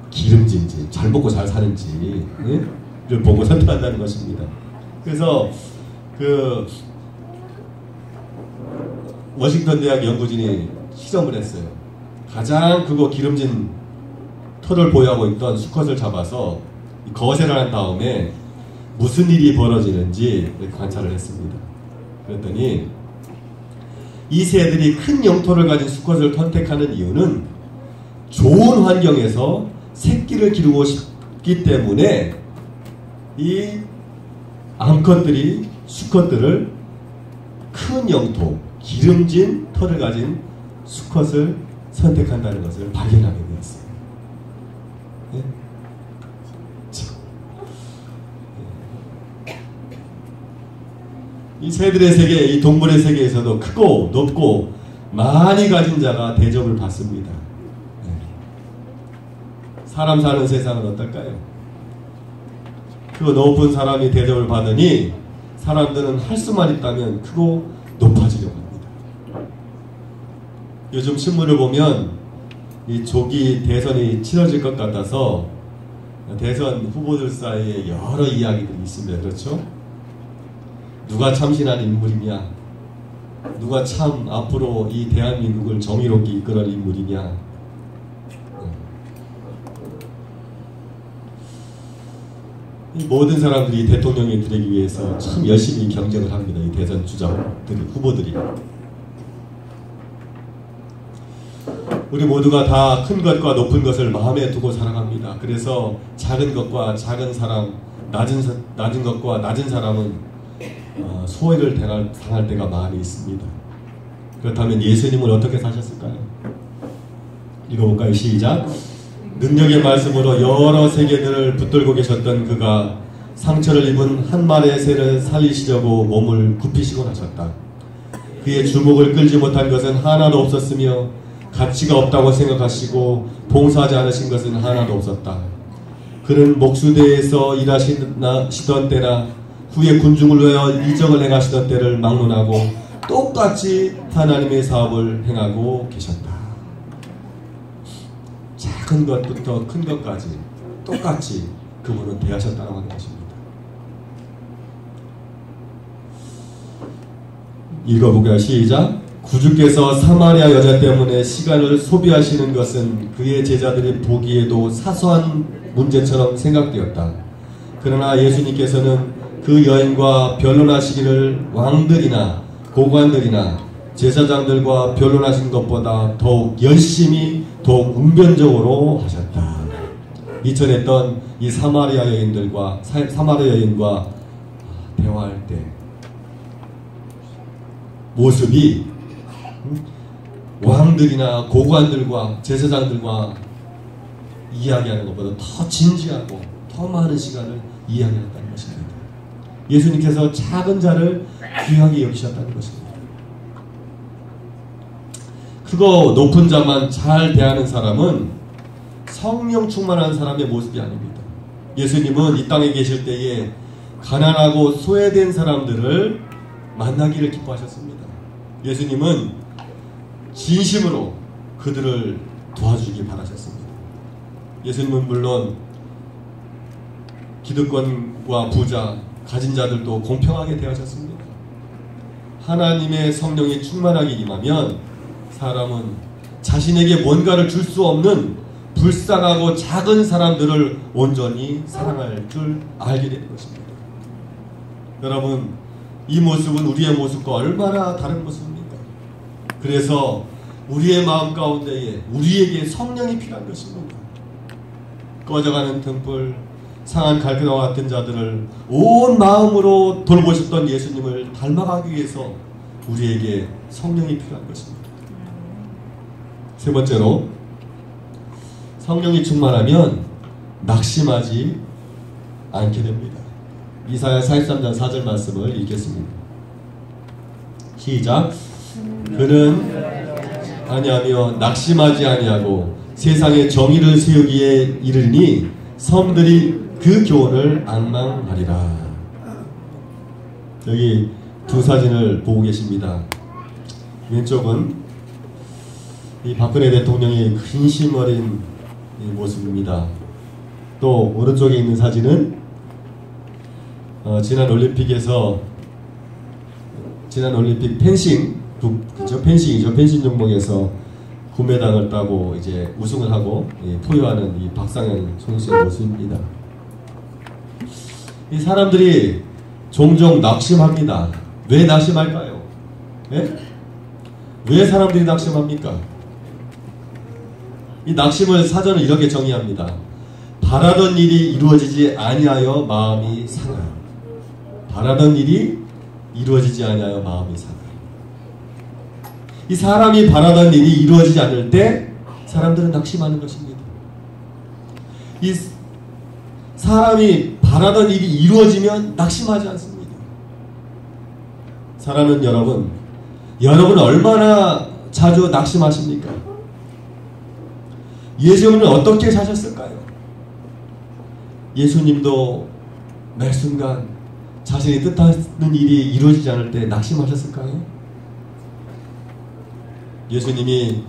기름진지, 잘 먹고 잘 사는지 를 보고 선택한다는 것입니다. 그래서 워싱턴 대학 연구진이 실험을 했어요. 가장 크고 기름진 털을 보유하고 있던 수컷을 잡아서 거세를 한 다음에 무슨 일이 벌어지는지 관찰을 했습니다. 그랬더니 이 새들이 큰 영토를 가진 수컷을 선택하는 이유는 좋은 환경에서 새끼를 기르고 싶기 때문에 이 암컷들이 수컷들을 큰 영토, 기름진 털을 가진 수컷을 선택한다는 것을 발견하게 되었어요. 네? 이 새들의 세계, 이 동물의 세계에서도 크고 높고 많이 가진 자가 대접을 받습니다. 네. 사람 사는 세상은 어떨까요? 그 높은 사람이 대접을 받으니 사람들은 할 수만 있다면 크고 높아지려고 합니다. 요즘 신문을 보면 이 조기 대선이 치러질 것 같아서 대선 후보들 사이에 여러 이야기들이 있습니다. 그렇죠? 누가 참신한 인물이냐, 누가 참 앞으로 이 대한민국을 정의롭게 이끌어낼 인물이냐. 이 모든 사람들이 대통령이 되기 위해서 참 열심히 경쟁을 합니다. 이 대선 주자들이, 후보들이. 우리 모두가 다 큰 것과 높은 것을 마음에 두고 살아갑니다. 그래서 작은 것과 작은 사람, 낮은 것과 낮은 사람은 소외를 당할 때가 많이 있습니다. 그렇다면 예수님은 어떻게 사셨을까요? 읽어볼까요? 시작. 능력의 말씀으로 여러 세계들을 붙들고 계셨던 그가 상처를 입은 한 마리의 새를 살리시려고 몸을 굽히시곤 하셨다. 그의 주목을 끌지 못한 것은 하나도 없었으며 가치가 없다고 생각하시고 봉사하지 않으신 것은 하나도 없었다. 그는 목수대에서 일하시던 때나 후에 군중을 위하여 이적을 행하시던 때를 막론하고 똑같이 하나님의 사업을 행하고 계셨다. 작은 것부터 큰 것까지 똑같이 그분은 대하셨다고 하는 것입니다. 읽어보게요. 시작. 구주께서 사마리아 여자 때문에 시간을 소비하시는 것은 그의 제자들이 보기에도 사소한 문제처럼 생각되었다. 그러나 예수님께서는 그 여인과 변론하시기를 왕들이나 고관들이나 제사장들과 변론하신 것보다 더욱 열심히 더욱 웅변적으로 하셨다. 이전했던 이 사마리아 여인과 대화할 때 모습이 왕들이나 고관들과 제사장들과 이야기하는 것보다 더 진지하고 더 많은 시간을 이야기했다는 것입니다. 예수님께서 작은 자를 귀하게 여기셨다는 것입니다. 크고 높은 자만 잘 대하는 사람은 성령 충만한 사람의 모습이 아닙니다. 예수님은 이 땅에 계실 때에 가난하고 소외된 사람들을 만나기를 기뻐하셨습니다. 예수님은 진심으로 그들을 도와주기 바라셨습니다. 예수님은 물론 기득권과 부자, 가진 자들도 공평하게 대하셨습니다. 하나님의 성령이 충만하게 임하면 사람은 자신에게 뭔가를 줄 수 없는 불쌍하고 작은 사람들을 온전히 사랑할 줄 알게 되는 것입니다. 여러분, 이 모습은 우리의 모습과 얼마나 다른 모습입니까? 그래서 우리의 마음 가운데에 우리에게 성령이 필요한 것입니다. 꺼져가는 등불, 상한 갈대와 같은 자들을 온 마음으로 돌보셨던 예수님을 닮아가기 위해서 우리에게 성령이 필요한 것입니다. 세 번째로, 성령이 충만하면 낙심하지 않게 됩니다. 이사야 43장 4절 말씀을 읽겠습니다. 시작. 그는 아니하며 낙심하지 아니하고 세상에 정의를 세우기에 이르니 섬들이 그 교훈을 앙망하리라. 여기 두 사진을 보고 계십니다. 왼쪽은 이 박근혜 대통령의 근심 어린 모습입니다. 또 오른쪽에 있는 사진은 지난 올림픽 펜싱 그죠? 펜싱이죠. 펜싱 종목에서 금메달을 따고 이제 우승을 하고 포효하는 이 박상현 선수의 모습입니다. 이 사람들이 종종 낙심합니다. 왜 낙심할까요? 예? 왜 사람들이 낙심합니까? 이 낙심을 사전은 이렇게 정의합니다. 바라던 일이 이루어지지 아니하여 마음이 상하여. 바라던 일이 이루어지지 아니하여 마음이 상하여. 이 사람이 바라던 일이 이루어지지 않을 때 사람들은 낙심하는 것입니다. 이 사람이 바라던 일이 이루어지면 낙심하지 않습니다. 사랑하는 여러분, 여러분 얼마나 자주 낙심하십니까? 예수님은 어떻게 사셨을까요? 예수님도 매 순간 자신이 뜻하는 일이 이루어지지 않을 때 낙심하셨을까요? 예수님이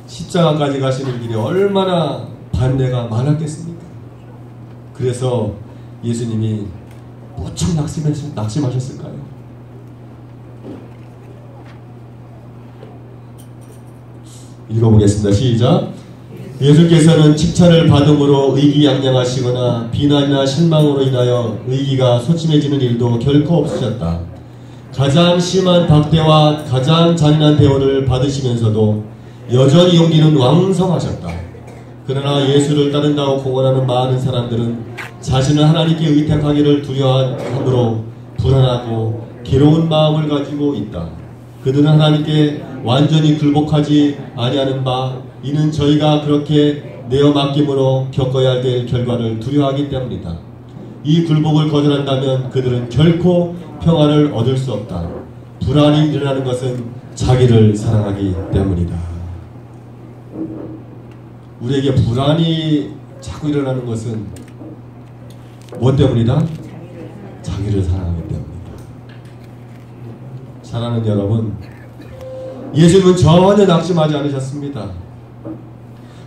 십자가까지 가시는 길이 얼마나 반대가 많았겠습니까? 그래서 예수님이 무척 낙심하셨을까요? 읽어보겠습니다. 시작. 예수께서는 칭찬을 받음으로 의기양양하시거나 비난이나 실망으로 인하여 의기가 소침해지는 일도 결코 없으셨다. 가장 심한 박대와 가장 잔인한 대우를 받으시면서도 여전히 용기는 왕성하셨다. 그러나 예수를 따른다고 공언하는 많은 사람들은 자신을 하나님께 의탁하기를 두려워함으로 불안하고 괴로운 마음을 가지고 있다. 그들은 하나님께 완전히 굴복하지 아니하는 바 이는 저희가 그렇게 내어 맡김으로 겪어야 될 결과를 두려워하기 때문이다. 이 굴복을 거절한다면 그들은 결코 평화를 얻을 수 없다. 불안이 일어나는 것은 자기를 사랑하기 때문이다. 우리에게 불안이 자꾸 일어나는 것은 무엇 때문이다? 자기를 사랑하기 때문이다. 사랑하는 여러분, 예수님은 전혀 낙심하지 않으셨습니다.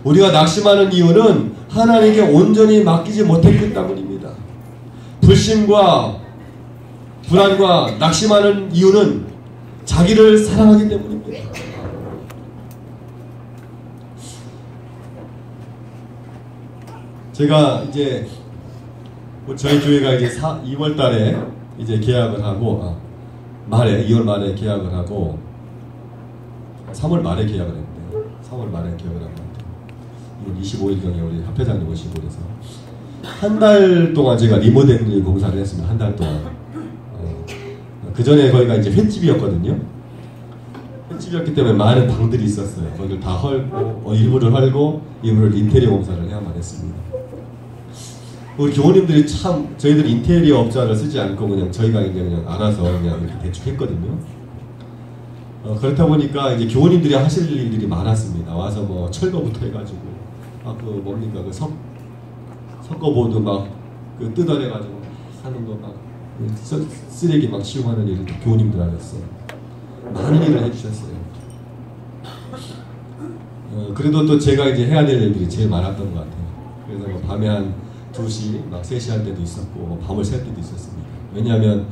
우리가 낙심하는 이유는 하나님께 온전히 맡기지 못했기 때문입니다. 불신과 불안과 낙심하는 이유는 자기를 사랑하기 때문입니다. 제가 이제 저희 교회가 이제 2월 달에 이제 계약을 하고 2월 말에 계약을 하고 3월 말에 계약을 했는데 3월 말에 계약을 한 것 같아요. 2월 25일경에 우리 합회장님 오시고 그래서 한 달 동안 제가 리모델링 공사를 했습니다. 한 달 동안. 그 전에 거기가 이제 횟집이었거든요. 횟집이었기 때문에 많은 방들이 있었어요. 거기를 다 헐고 일부를 헐고 일부를 인테리어 공사를 해야만 했습니다. 우리 교우님들이 참 저희들 인테리어 업자를 쓰지 않고 그냥 저희가 이제 그냥 알아서 그냥 이렇게 대충 했거든요. 그렇다 보니까 이제 교우님들이 하실 일들이 많았습니다. 와서 뭐 철거부터 해가지고 그 뭡니까 그 석고보드 막 그 뜯어내가지고 하는 거 막 쓰레기 막 치우하는 일을 교우님들 하셨어요. 많은 일을 해주셨어요. 그래도 또 제가 이제 해야 될 일들이 제일 많았던 것 같아요. 그래서 뭐 밤에 한 2시, 막 3시 할 때도 있었고, 뭐 밤을 샐 때도 있었습니다. 왜냐하면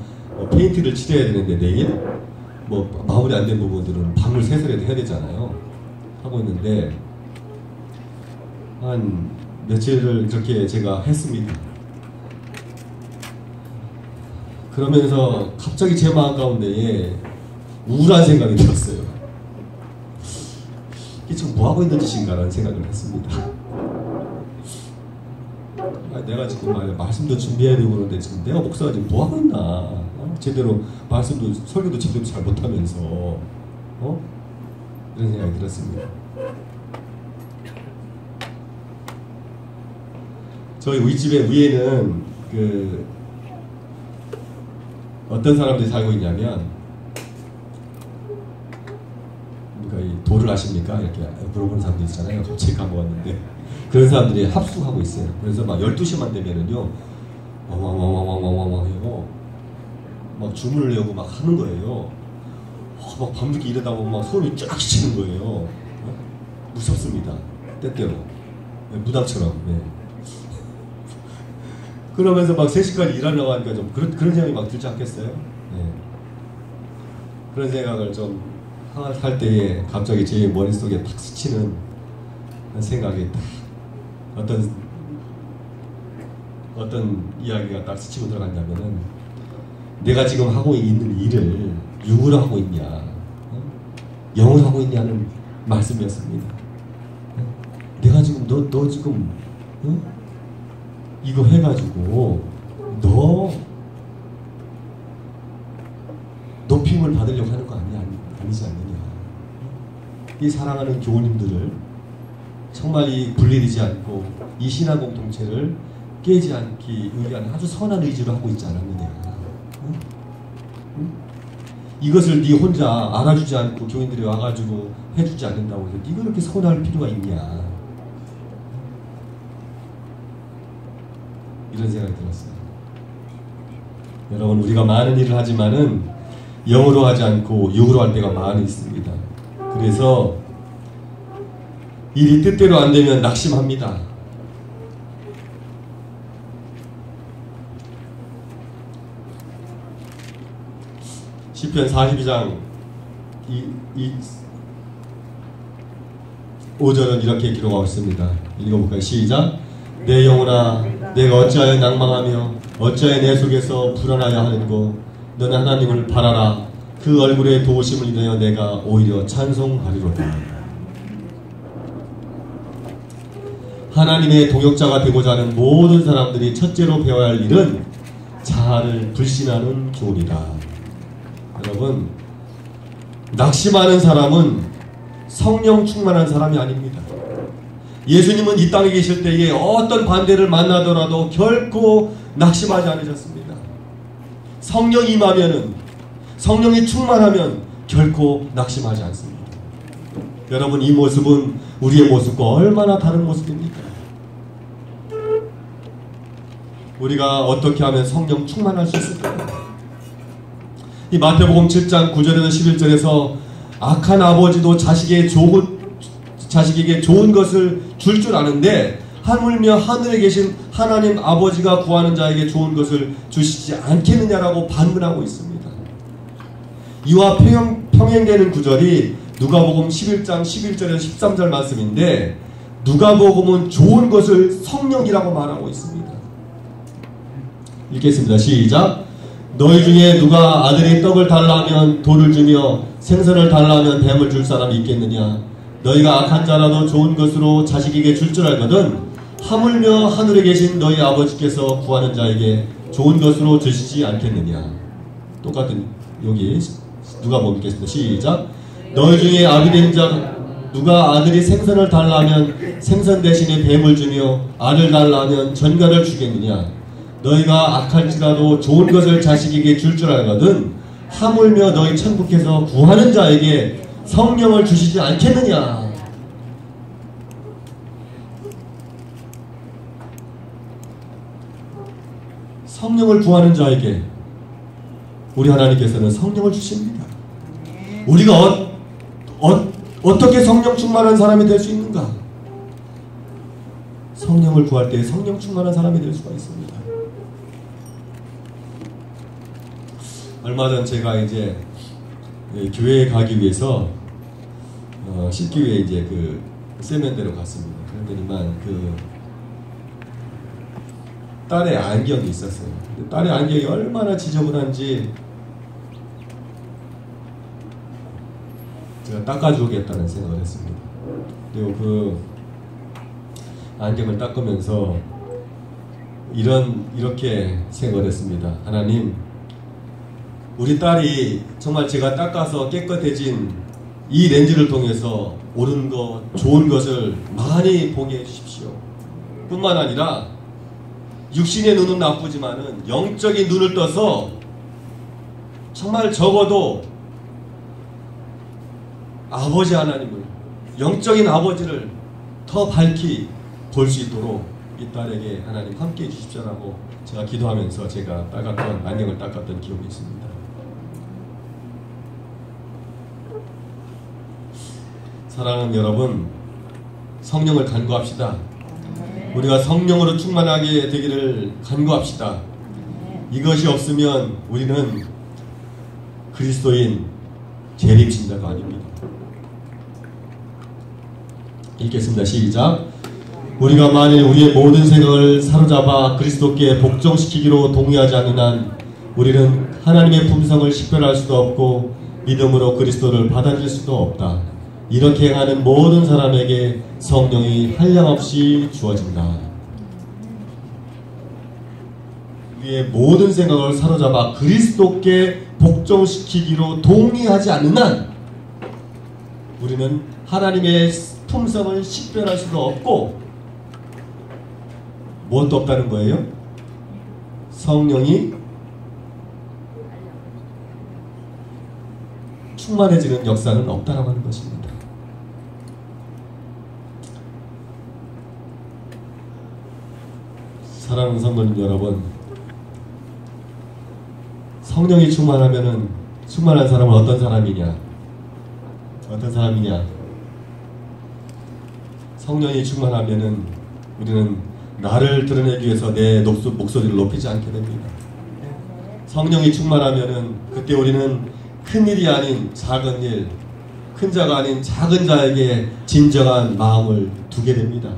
페인트를 칠해야 되는데 내일 뭐 마무리 안 된 부분들은 밤을 새서라도 해야 되잖아요. 하고 있는데 한 며칠을 그렇게 제가 했습니다. 그러면서 갑자기 제 마음 가운데에 우울한 생각이 들었어요. 이게 지금 뭐하고 있는 짓인가라는 생각을 했습니다. 내가 지금 말씀도 준비해야 되고 그러는데 지금 내가 목사가 지금 뭐하고 있나. 제대로 말씀도 설교도 제대로 잘 못하면서 이런 생각이 들었습니다. 저희 우리 집에 위에는 그 어떤 사람들이 살고 있냐면 그러니까 이 도를 아십니까? 이렇게 물어보는 사람들 있잖아요. 갑자기 까먹었는데 그런 사람들이 합숙하고 있어요. 그래서 막 12시만 되면은요 왕왕왕왕왕왕왕 해요. 막 주문을 내고 막 하는 거예요. 막 밤늦게 일하다 보면 막 소름이 쫙 끼치는 거예요. 무섭습니다. 때때로 무당처럼. 네. 그러면서 막 3시까지 일하려고 하니까 좀 그런 생각이 막 들지 않겠어요? 네. 그런 생각을 좀 할 때에 갑자기 제 머릿속에 탁 스치는 생각이 딱 어떤 이야기가 딱 스치고 들어갔냐면은, 내가 지금 하고 있는 일을 육으로 하고 있냐, 영으로 하고 있냐는 말씀이었습니다. 내가 지금 너 지금 이거 해가지고 너 높임을 받으려고 하는 거 아니지 않느냐. 이 사랑하는 교우님들을 정말 이 분리되지 않고 이 신앙 공동체를 깨지 않기 위한 아주 선한 의지로 하고 있지 않았느냐. 이것을 네 혼자 알아주지 않고 교인들이 와가지고 해주지 않는다고 해서 네가 그렇게 서운할 필요가 있냐, 이런 생각이 들었어요. 여러분, 우리가 많은 일을 하지만은 영으로 하지 않고 육으로 할 때가 많이 있습니다. 그래서 일이 뜻대로 안 되면 낙심합니다. 시편 42장 5절은 이렇게 기록하고 있습니다. 읽어볼까요? 시작. 내 영혼아, 내가 어찌하여 낭망하며 어찌하여 내 속에서 불안하여 하는고. 너는 하나님을 바라라. 그 얼굴의 도우심을 인하여 내가 오히려 찬송하리로다. 하나님의 동역자가 되고자 하는 모든 사람들이 첫째로 배워야 할 일은 자아를 불신하는 교훈이다. 여러분, 낙심하는 사람은 성령 충만한 사람이 아닙니다. 예수님은 이 땅에 계실 때에 어떤 반대를 만나더라도 결코 낙심하지 않으셨습니다. 성령이 임하면은, 성령이 충만하면 결코 낙심하지 않습니다. 여러분, 이 모습은 우리의 모습과 얼마나 다른 모습입니까? 우리가 어떻게 하면 성령 충만할 수 있을까요? 이 마태복음 7장 9절에서 11절에서 악한 아버지도 자식에게 좋은 것을 줄 줄 아는데 하물며 하늘에 계신 하나님 아버지가 구하는 자에게 좋은 것을 주시지 않겠느냐라고 반문하고 있습니다. 이와 평행되는 구절이 누가복음 11장 11절에서 13절 말씀인데, 누가복음은 좋은 것을 성령이라고 말하고 있습니다. 읽겠습니다. 시작. 너희 중에 누가 아들이 떡을 달라 하면 돌을 주며 생선을 달라 하면 뱀을 줄 사람이 있겠느냐. 너희가 악한 자라도 좋은 것으로 자식에게 줄 줄 알거든 하물며 하늘에 계신 너희 아버지께서 구하는 자에게 좋은 것으로 주시지 않겠느냐. 똑같은 여기 누가복음 읽겠습니다. 시작. 너희 중에 아비된 자 누가 아들이 생선을 달라 하면 생선 대신에 뱀을 주며 알을 달라 하면 전갈을 주겠느냐. 너희가 악할지라도 좋은 것을 자식에게 줄 줄 알거든 하물며 너희 천국에서 구하는 자에게 성령을 주시지 않겠느냐. 성령을 구하는 자에게 우리 하나님께서는 성령을 주십니다. 우리가 어떻게 성령 충만한 사람이 될 수 있는가? 성령을 구할 때 성령 충만한 사람이 될 수가 있습니다. 얼마 전 제가 이제 교회에 가기 위해서 식기회에 이제 그 세면대로 갔습니다. 그러더니만 그 딸의 안경이 있었어요. 딸의 안경이 얼마나 지저분한지 제가 닦아주겠다는 생각을 했습니다. 그리고 그 안경을 닦으면서 이렇게 생각을 했습니다. 하나님, 우리 딸이 정말 제가 닦아서 깨끗해진 이 렌즈를 통해서 옳은 것, 좋은 것을 많이 보게 해주십시오. 뿐만 아니라 육신의 눈은 나쁘지만은 영적인 눈을 떠서 정말 적어도 아버지 하나님을, 영적인 아버지를 더 밝히 볼 수 있도록 이 딸에게 하나님 함께 해주십시오라고 제가 기도하면서 제가 닦았던 안경을 닦았던 기억이 있습니다. 사랑하는 여러분, 성령을 간구합시다. 우리가 성령으로 충만하게 되기를 간구합시다. 이것이 없으면 우리는 그리스도인, 재림신자가 아닙니다. 읽겠습니다. 시작. 우리가 만일 우리의 모든 생각을 사로잡아 그리스도께 복종시키기로 동의하지 않는 한 우리는 하나님의 품성을 식별할 수도 없고 믿음으로 그리스도를 받아들일 수도 없다. 이렇게 행하는 모든 사람에게 성령이 한량없이 주어진다. 우리의 모든 생각을 사로잡아 그리스도께 복종시키기로 동의하지 않는 한 우리는 하나님의 품성을 식별할 수도 없고 무엇도 없다는 거예요? 성령이 충만해지는 역사는 없다라고 하는 것입니다. 사랑하는 성도님 여러분, 성령이 충만하면은 충만한 사람은 어떤 사람이냐? 어떤 사람이냐? 성령이 충만하면은 우리는 나를 드러내기 위해서 내 목소리를 높이지 않게 됩니다. 성령이 충만하면은 그때 우리는 큰 일이 아닌 작은 일, 큰 자가 아닌 작은 자에게 진정한 마음을 두게 됩니다.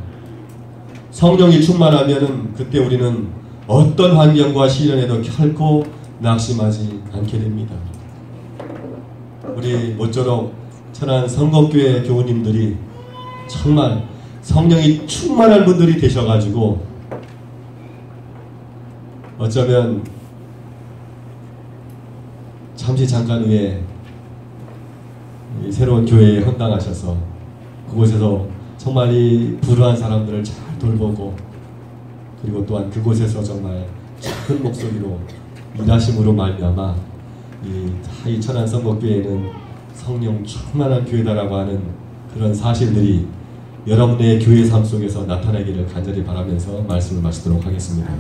성령이 충만하면은 그때 우리는 어떤 환경과 시련에도 결코 낙심하지 않게 됩니다. 우리 모쪼록 천안 성곡교회 교우님들이 정말 성령이 충만한 분들이 되셔가지고 어쩌면 잠깐 후에 새로운 교회에 헌당하셔서 그곳에서 정말 이 불우한 사람들을 잘 돌보고 그리고 또한 그곳에서 정말 작은 목소리로 일하심으로 말미암아 이 천안 성곡교회는 성령 충만한 교회다라고 하는 그런 사실들이 여러분의 교회 삶 속에서 나타나기를 간절히 바라면서 말씀을 마치도록 하겠습니다.